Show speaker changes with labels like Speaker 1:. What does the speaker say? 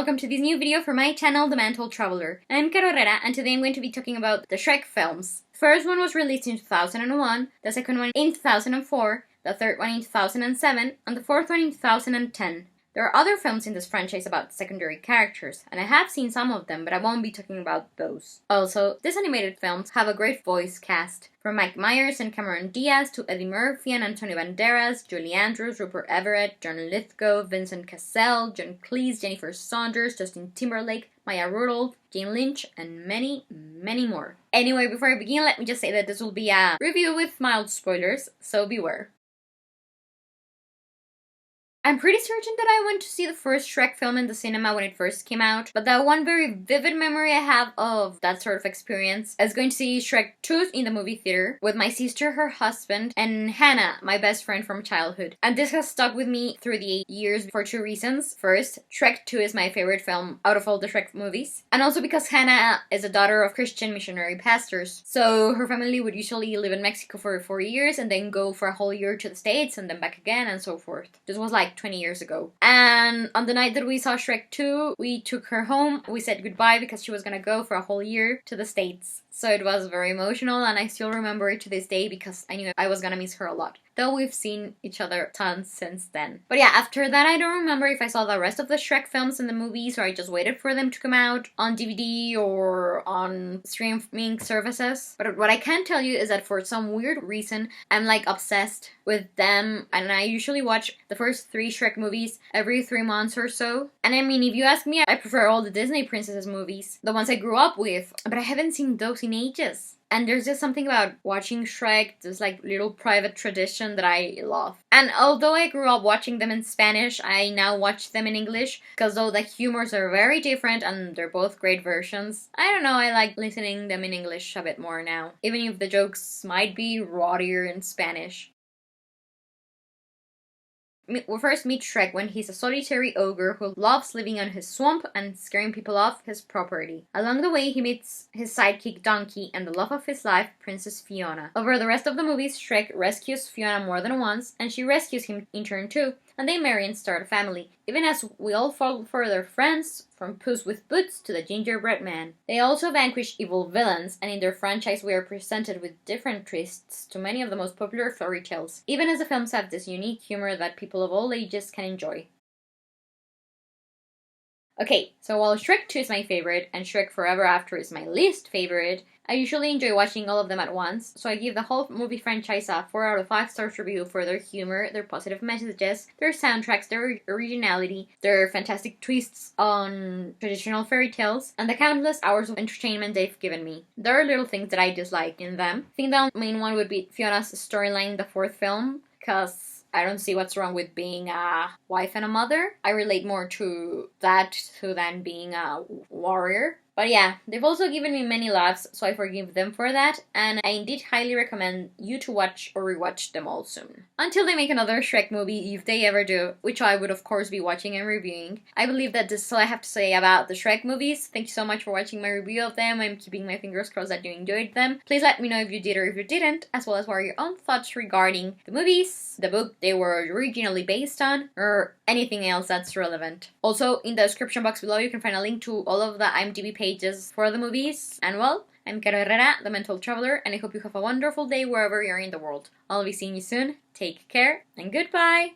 Speaker 1: welcome to this new video for my channel, The Untitled Traveler. I'm Caro Herrera, and today I'm going to be talking about the Shrek films. The first one was released in 2001, the second one in 2004, the third one in 2007, and the fourth one in 2010. There are other films in this franchise about secondary characters, and I have seen some of them, but I won't be talking about those. Also, these animated films have a great voice cast, from Mike Myers and Cameron Diaz to Eddie Murphy and Antonio Banderas, Julie Andrews, Rupert Everett, John Lithgow, Vincent Cassel, John Cleese, Jennifer Saunders, Justin Timberlake, Maya Rudolph, Jane Lynch, and many, many more. Anyway, before I begin, let me just say that this will be a review with mild spoilers, so beware. I'm pretty certain that I went to see the first Shrek film in the cinema when it first came out, but the one very vivid memory I have of that sort of experience is going to see Shrek 2 in the movie theater with my sister, her husband, and Hannah, my best friend from childhood. And this has stuck with me through the years for two reasons. First, Shrek 2 is my favorite film out of all the Shrek movies, and also because Hannah is a daughter of Christian missionary pastors, so her family would usually live in Mexico for 4 years and then go for a whole year to the States and then back again and so forth. This was like 20 years ago. And on the night that we saw Shrek 2, we took her home. We said goodbye because she was gonna go for a whole year to the States. So it was very emotional, and I still remember it to this day because I knew I was gonna miss her a lot. Though we've seen each other tons since then. But yeah, after that I don't remember if I saw the rest of the Shrek films in the movies or I just waited for them to come out on DVD or on streaming services. But what I can tell you is that for some weird reason, I'm like obsessed with them, and I usually watch the first 3 Shrek movies every 3 months or so. And I mean, if you ask me, I prefer all the Disney princesses movies, the ones I grew up with, but I haven't seen those in ages. And there's just something about watching Shrek, this like little private tradition that I love. And although I grew up watching them in Spanish, I now watch them in English, because though the humors are very different and they're both great versions, I don't know, I like listening them in English a bit more now, even if the jokes might be rottier in Spanish. We first meet Shrek when he's a solitary ogre who loves living on his swamp and scaring people off his property. Along the way, he meets his sidekick Donkey and the love of his life, Princess Fiona. Over the rest of the movies, Shrek rescues Fiona more than once, and she rescues him in turn too, and they marry and start a family, even as we all fall for their friends, from Puss with Boots to the Gingerbread Man. They also vanquish evil villains, and in their franchise we are presented with different twists to many of the most popular fairy tales, even as the films have this unique humor that people of all ages can enjoy. Okay, so while Shrek 2 is my favorite and Shrek Forever After is my least favorite, I usually enjoy watching all of them at once, so I give the whole movie franchise a 4 out of 5 stars review for their humor, their positive messages, their soundtracks, their originality, their fantastic twists on traditional fairy tales, and the countless hours of entertainment they've given me. There are little things that I dislike in them. I think the main one would be Fiona's storyline in the 4th film, because I don't see what's wrong with being a wife and a mother. I relate more to that than being a warrior. But yeah, they've also given me many laughs, so I forgive them for that, and I indeed highly recommend you to watch or rewatch them all soon. Until they make another Shrek movie, if they ever do, which I would of course be watching and reviewing. I believe that this is all I have to say about the Shrek movies. Thank you so much for watching my review of them. I'm keeping my fingers crossed that you enjoyed them. Please let me know if you did or if you didn't, as well as what are your own thoughts regarding the movies, the book they were originally based on, or anything else that's relevant. Also, in the description box below you can find a link to all of the IMDb pages for the movies. And well, I'm Caro Herrera, the Untitled Traveler, and I hope you have a wonderful day wherever you're in the world. I'll be seeing you soon. Take care, and goodbye!